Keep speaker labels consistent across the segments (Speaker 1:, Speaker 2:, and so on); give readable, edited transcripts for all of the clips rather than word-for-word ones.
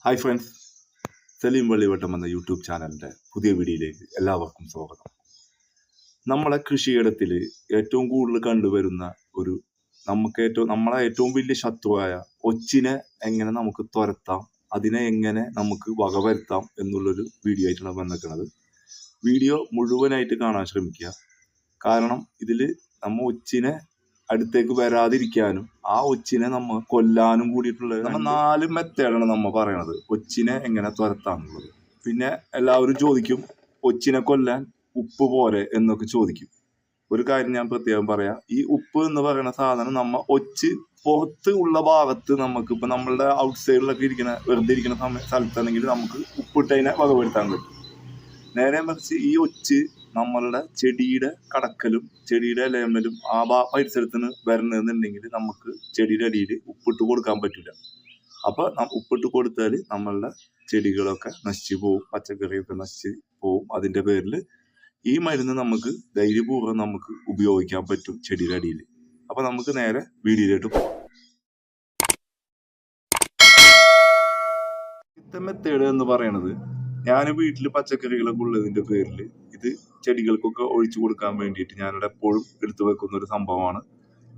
Speaker 1: Hi friends, Saleem Vallivattam എന്ന YouTube ചാനലിൻ്റെ പുതിയ വീഡിയോയിലേക്ക് എല്ലാവർക്കും സ്വാഗതം. നമ്മളെ കൃഷിയിടത്തിൽ ഏറ്റവും കൂടുതൽ കണ്ടുവരുന്ന നമ്മളെ ഏറ്റവും വലിയ ശത്രുവായ ഒച്ചിനെ എങ്ങനെ നമുക്ക് തുരത്താം, അതിനെ എങ്ങനെ നമുക്ക് വകവരുത്താം എന്നുള്ളൊരു വീഡിയോ ആയിട്ടാണ് വന്നിരിക്കുന്നത്. വീഡിയോ മുഴുവനായിട്ട് കാണാൻ ശ്രമിക്കുക. കാരണം ഇതിൽ നമ്മൾ ഒച്ചിനെ അടുത്തേക്ക് വരാതിരിക്കാനും ആ ഒച്ചിനെ നമ്മ കൊല്ലാനും കൂടിയിട്ടുള്ള 4 മെത്തേഡാണ് നമ്മ പറയണത് ഒച്ചിനെ എങ്ങനെ തുരത്താന്നുള്ളത്. പിന്നെ എല്ലാവരും ചോദിക്കും, ഒച്ചിനെ കൊല്ലാൻ ഉപ്പ് പോരെ എന്നൊക്കെ ചോദിക്കും. ഒരു കാര്യം ഞാൻ പ്രത്യേകം പറയാം, ഈ ഉപ്പ് എന്ന് പറയുന്ന സാധനം ഒച്ച് പുറത്ത് ഉള്ള ഭാഗത്ത് നമുക്ക് ഇപ്പൊ നമ്മളുടെ ഔട്ട് സൈഡിലൊക്കെ വെറുതെ ഇരിക്കുന്ന സ്ഥലത്താണെങ്കിൽ നമുക്ക് ഉപ്പിട്ടതിനെ വകവരുത്താൻ പറ്റും. നേരെ മറിച്ച് ഈ ഒച്ച് നമ്മളുടെ ചെടിയുടെ കടക്കലും ചെടിയുടെ ഇലമലും ആ പരിസരത്തിന് വരണമെന്നുണ്ടെങ്കിൽ നമുക്ക് ചെടിയുടെ അടിയിൽ ഉപ്പിട്ട് കൊടുക്കാൻ പറ്റില്ല. അപ്പൊ ഉപ്പിട്ട് കൊടുത്താൽ നമ്മളുടെ ചെടികളൊക്കെ നശിച്ചു പോവും, പച്ചക്കറിയൊക്കെ നശിച്ച് പോവും. അതിന്റെ പേരിൽ ഈ മരുന്ന് നമുക്ക് ധൈര്യപൂർവ്വം നമുക്ക് ഉപയോഗിക്കാൻ പറ്റും ചെടിയുടെ അടിയിൽ. അപ്പൊ നമുക്ക് നേരെ വീഡിയോയിലോട്ട് പോകാം. മെത്തേഡ് എന്ന് പറയണത്, ഞാൻ വീട്ടിൽ പച്ചക്കറികളൊക്കെ ഉള്ളതിന്റെ പേരിൽ ഇത് ചെടികൾക്കൊക്കെ ഒഴിച്ചു കൊടുക്കാൻ വേണ്ടിയിട്ട് ഞാനിവിടെ എപ്പോഴും എടുത്തു വെക്കുന്ന ഒരു സംഭവമാണ്.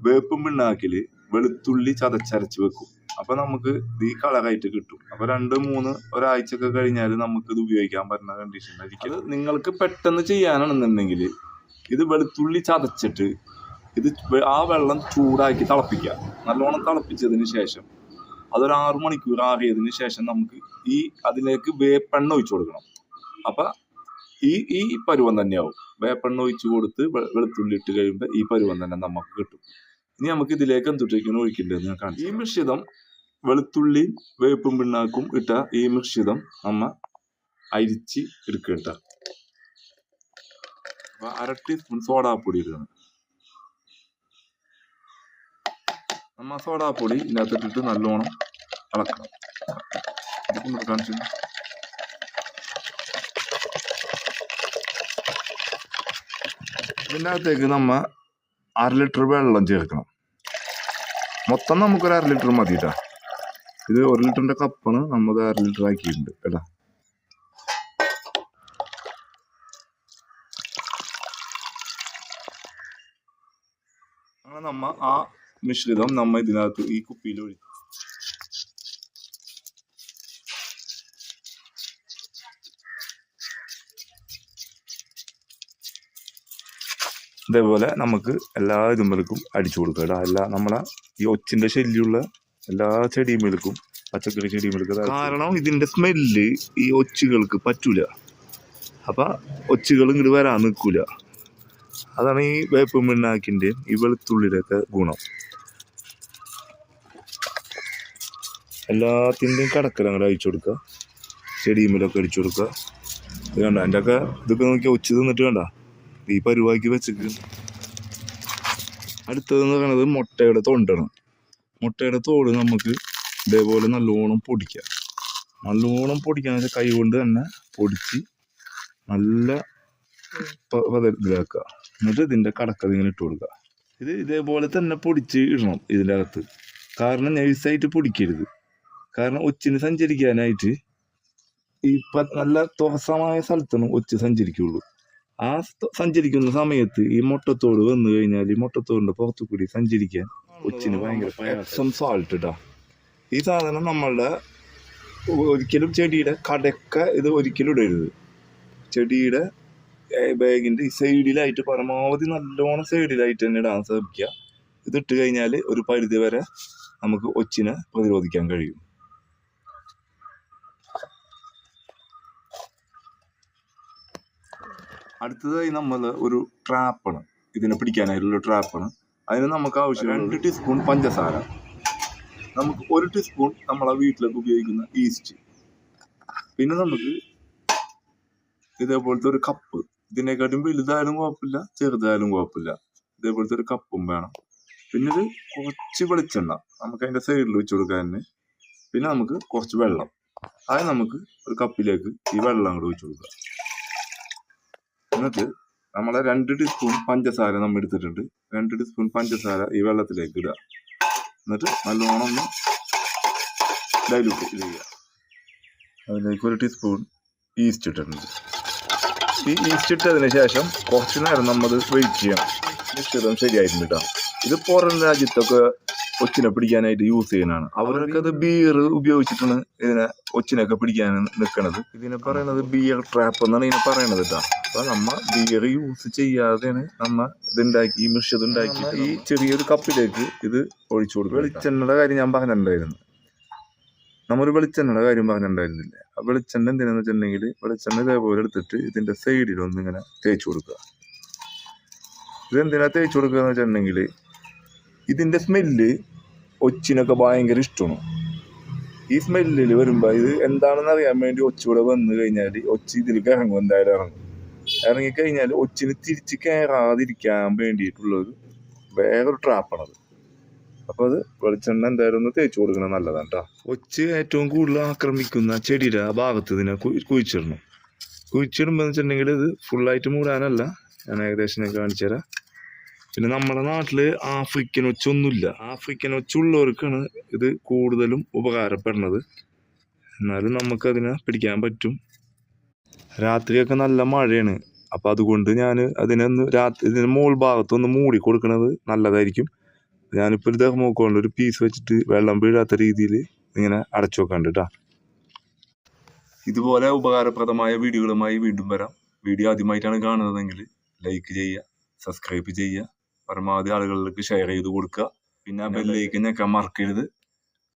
Speaker 1: വേപ്പും പിണ്ണാക്കിൽ വെളുത്തുള്ളി ചതച്ചരച്ച് വെക്കും. അപ്പൊ നമുക്ക് ഈ കളറായിട്ട് കിട്ടും. അപ്പൊ 2-3 ഒരാഴ്ചയൊക്കെ കഴിഞ്ഞാൽ നമുക്ക് ഇത് ഉപയോഗിക്കാൻ പറ്റുന്ന കണ്ടീഷനായിരിക്കും. അത് നിങ്ങൾക്ക് പെട്ടെന്ന് ചെയ്യാനാണെന്നുണ്ടെങ്കിൽ ഇത് വെളുത്തുള്ളി ചതച്ചിട്ട് ആ വെള്ളം ചൂടാക്കി തിളപ്പിക്കുക. നല്ലോണം തിളപ്പിച്ചതിന് ശേഷം അതൊരു 6 മണിക്കൂർ ആറിയതിന് ശേഷം നമുക്ക് അതിലേക്ക് വേപ്പെണ്ണ ഒഴിച്ചു കൊടുക്കണം. അപ്പൊ ഈ പരുവം തന്നെയാവും. വേപ്പെണ്ണ ഒഴിച്ചു കൊടുത്ത് വെളുത്തുള്ളി ഇട്ട് കഴിയുമ്പോൾ ഈ പരുവം തന്നെ നമുക്ക് കിട്ടും. ഇനി നമുക്ക് ഇതിലേക്ക് എന്തൊക്കെയാണ് ഒഴിക്കേണ്ടതെന്ന് ഞാൻ കാണിച്ചു. ഈ മിശ്രിതം വെളുത്തുള്ളിയും വേപ്പും പിണ്ണാക്കും ഇട്ട ഈ മിശ്രിതം അരിച്ച് എടുക്കട്ട. അപ്പൊ 1/2 ടീസ്പൂൺ സോഡാപ്പൊടി ഇടണം. സോഡാപ്പൊടി ഇതിനകത്തിട്ടിട്ട് നല്ലോണം ഇളക്കണം. കാണിച്ചു. ഇതിനകത്തേക്ക് 1/2 ലിറ്റർ വെള്ളം ചേർക്കണം. മൊത്തം നമുക്കൊരു 1/2 ലിറ്റർ മതിട്ടാ. ഇത് 1 ലിറ്ററിന്റെ കപ്പാണ്, നമ്മൾ 1/2 ലിറ്റർ ആക്കിയിട്ടുണ്ട് കേട്ടാ. അങ്ങനെ ആ മിശ്രിതം ഇതിനകത്ത് ഈ കുപ്പിയിൽ ഒഴിക്കും. ഇതേപോലെ നമുക്ക് എല്ലാ ഇതുമ്മൽക്കും അടിച്ചു കൊടുക്കുക. നമ്മളെ ഈ ഒച്ചിന്റെ ശല്യമുള്ള എല്ലാ ചെടിയുമ്മൽക്കും, പച്ചക്കറി ചെടിയുമ്മൽക്കും. കാരണം ഇതിന്റെ സ്മെല്ല് ഈ ഒച്ചുകൾക്ക് പറ്റൂല. അപ്പൊ ഒച്ചുകൾ ഇങ്ങോട്ട് വരാൻ നിൽക്കൂല. അതാണ് ഈ വേപ്പും പിണ്ണാക്കിന്റെയും ഈ വെളുത്തുള്ളിയുടെ ഒക്കെ ഗുണം. എല്ലാത്തിൻ്റെയും കടക്കൽ അങ്ങോട്ട് അയച്ചു കൊടുക്കുക, ചെടിയുമ്മലൊക്കെ അടിച്ചു കൊടുക്കുക. ഇത് കണ്ട എൻ്റെ ഒക്കെ ഇതൊക്കെ നോക്കി ഒച്ച് തിന്നിട്ട് കണ്ട ഈ പരുവാക്കി വെച്ചിട്ട്. അടുത്തതെന്ന് പറയുന്നത് മുട്ടയുടെ തൊണ്ടാണ്. മുട്ടയുടെ തോട് നമുക്ക് ഇതേപോലെ നല്ലോണം പൊടിക്കാം. നല്ലോണം പൊടിക്കാന്ന് വെച്ചാൽ കൈ കൊണ്ട് തന്നെ പൊടിച്ച് നല്ല ഇതിലാക്കുക. എന്നിട്ട് ഇതിൻ്റെ കടക്കത് ഇങ്ങനെ ഇട്ട് കൊടുക്കുക. ഇത് ഇതേപോലെ തന്നെ പൊടിച്ച് ഇടണം ഇതിൻ്റെ അകത്ത്. കാരണം നൈസായിട്ട് പൊടിക്കരുത്. കാരണം ഒച്ചിന് സഞ്ചരിക്കാനായിട്ട് ഈ നല്ല തുറസമായ സ്ഥലത്താണ് ഒച്ച് സഞ്ചരിക്കുള്ളൂ. ആ സഞ്ചരിക്കുന്ന സമയത്ത് ഈ മുട്ടത്തോട് വന്നു കഴിഞ്ഞാൽ ഈ മുട്ടത്തോടിന്റെ പുറത്തു കൂടി സഞ്ചരിക്കാൻ ഒച്ചിന് ഭയങ്കര എപ്സം സാൾട്ട് ഇട്ടാ. ഈ സാധനം നമ്മളുടെ ഒരിക്കലും ചെടിയുടെ കടക്ക ഇത് ഒരിക്കലും ഇടരുത്. ചെടിയുടെ ബാഗിന്റെ ഈ സൈഡിലായിട്ട് പരമാവധി നല്ലോണം സൈഡിലായിട്ട് തന്നെ ഇടാൻ ശ്രമിക്കുക. ഇതിട്ട് കഴിഞ്ഞാൽ ഒരു പരിധി വരെ നമുക്ക് ഒച്ചിനെ പ്രതിരോധിക്കാൻ കഴിയും. അടുത്തതായി നമ്മൾ ഒരു ട്രാപ്പാണ്, ഇതിനെ പിടിക്കാനായിട്ടുള്ള ട്രാപ്പാണ്. അതിന് നമുക്ക് ആവശ്യം 2 ടീസ്പൂൺ പഞ്ചസാര, നമുക്ക് 1 ടീസ്പൂൺ നമ്മളെ വീട്ടിലൊക്കെ ഉപയോഗിക്കുന്ന ഈസ്റ്റ്, പിന്നെ നമുക്ക് ഇതേപോലത്തെ ഒരു കപ്പ്, ഇതിനെക്കാട്ടും വലുതായാലും കുഴപ്പമില്ല ചെറുതായാലും കുഴപ്പമില്ല, ഇതേപോലത്തെ ഒരു കപ്പും വേണം. പിന്നെ ഇത് കുറച്ച് വെളിച്ചെണ്ണ നമുക്ക് അതിന്റെ സൈഡിൽ വെച്ച് കൊടുക്കാൻ. പിന്നെ നമുക്ക് കുറച്ച് വെള്ളം, അത് നമുക്ക് ഒരു കപ്പിലേക്ക് ഈ വെള്ളം അങ്ങോട്ട് ഒഴിച്ചു കൊടുക്കുക. എന്നിട്ട് നമ്മളെ 2 ടീസ്പൂൺ പഞ്ചസാര നമ്മൾ എടുത്തിട്ടുണ്ട്. 2 ടീസ്പൂൺ പഞ്ചസാര ഈ വെള്ളത്തിലേക്ക് ഇടുക. എന്നിട്ട് നല്ലോണം ഒന്ന് ഡൈലൂട്ട് ചെയ്യുക. അതിലേക്ക് 1 ടീസ്പൂൺ ഈസ്റ്റ് ഇട്ടിട്ടുണ്ട്. ഈ ഈസ്റ്റ് ഇട്ടതിന് ശേഷം കുറച്ച് നേരം നമ്മൾ വെയിറ്റ് ചെയ്യണം. മിശ്രിതം ശരിയായിട്ടുണ്ട് കേട്ടോ. ഇത് പുറം രാജ്യത്തൊക്കെ ഒച്ചിനെ പിടിക്കാനായിട്ട് യൂസ് ചെയ്യുന്നതാണ്. അവരൊക്കെ അത് ബിയർ ഉപയോഗിച്ചിട്ടാണ് ഇതിനെ ഒച്ചിനൊക്കെ പിടിക്കാൻ നിൽക്കുന്നത്. ഇതിനെ പറയണത് ബിയർ ട്രാപ്പ് എന്നാണ് ഇതിനെ പറയണത് കേട്ടോ. അപ്പൊ നമ്മ ബിയർ യൂസ് ചെയ്യാതെയാണ് നമ്മ ഇതുണ്ടാക്കി ഈ മിശ്രിതം ഉണ്ടാക്കി ഈ ചെറിയൊരു കപ്പിലേക്ക് ഇത് ഒഴിച്ചു കൊടുക്കും. വെളിച്ചെണ്ണയുടെ കാര്യം ഞാൻ പറഞ്ഞിട്ടുണ്ടായിരുന്നു. നമ്മൊരു വെളിച്ചെണ്ണയുടെ കാര്യം പറഞ്ഞിട്ടുണ്ടായിരുന്നില്ലേ? ആ വെളിച്ചെണ്ണ എന്തിനാന്ന് വെച്ചിട്ടുണ്ടെങ്കിൽ വെളിച്ചെണ്ണ ഇതേപോലെ എടുത്തിട്ട് ഇതിന്റെ സൈഡിലൊന്നും ഇങ്ങനെ തേച്ച് കൊടുക്കുക. ഇതെന്തിനാ തേച്ച് കൊടുക്കുക എന്ന് വെച്ചിട്ടുണ്ടെങ്കിൽ ഇതിന്റെ സ്മെല്ല് ഒച്ചിനൊക്കെ ഭയങ്കര ഇഷ്ടമാണ്. ഈ സ്മെല്ലിൽ വരുമ്പോൾ ഇത് എന്താണെന്ന് അറിയാൻ വേണ്ടി ഒച്ചിവിടെ വന്നു കഴിഞ്ഞാൽ ഒച്ചി ഇതിലേക്ക് ഇറങ്ങും. എന്തായാലും ഇറങ്ങും. ഇറങ്ങിക്കഴിഞ്ഞാൽ ഒച്ചിന് തിരിച്ച് കയറാതിരിക്കാൻ വേണ്ടിയിട്ടുള്ളൊരു വേറൊരു ട്രാപ്പാണത്. അപ്പോൾ അത് വെളിച്ചെണ്ണ എന്തായാലും ഒന്ന് തേച്ച് കൊടുക്കണം, നല്ലതാണ് കേട്ടോ. ഒച്ച് ഏറ്റവും കൂടുതൽ ആക്രമിക്കുന്ന ചെടിയുടെ ആ ഭാഗത്ത് ഇതിനെ കുഴിച്ചിടണം. കുഴിച്ചിടുമ്പോൾ വെച്ചിട്ടുണ്ടെങ്കിൽ ഇത് ഫുള്ളായിട്ട് മൂടാനല്ല, ഞാൻ ഏകദേശം ഞാൻ കാണിച്ചു തരാം. പിന്നെ നമ്മുടെ നാട്ടിൽ ആഫ്രിക്കൻ ഒച്ചൊന്നുമില്ല. ആഫ്രിക്കൻ ഒച്ചുള്ളവർക്കാണ് ഇത് കൂടുതലും ഉപകാരപ്പെടുന്നത്. എന്നാലും നമുക്കതിനെ പിടിക്കാൻ പറ്റും. രാത്രിയൊക്കെ നല്ല മഴയാണ്. അപ്പം അതുകൊണ്ട് ഞാൻ അതിനൊന്ന് ഇതിന് മുകൾ ഭാഗത്തൊന്ന് മൂടി കൊടുക്കുന്നത് നല്ലതായിരിക്കും. ഞാനിപ്പോൾ ഒരു തെർമോക്കോളിൽ ഒരു പീസ് വെച്ചിട്ട് വെള്ളം വീഴാത്ത രീതിയിൽ ഇങ്ങനെ അടച്ചു വെക്കാണ്ട് കേട്ടോ. ഇതുപോലെ ഉപകാരപ്രദമായ വീഡിയോകളുമായി വീണ്ടും വരാം. വീഡിയോ ആദ്യമായിട്ടാണ് കാണുന്നതെങ്കിൽ ലൈക്ക് ചെയ്യുക, സബ്സ്ക്രൈബ് ചെയ്യുക, പരമാവധി ആളുകളിലേക്ക് ഷെയർ ചെയ്ത് കൊടുക്കുക. പിന്നെ ബെല്ലൈക്കൻ ഞെക്കാൻ മറക്കരുത്.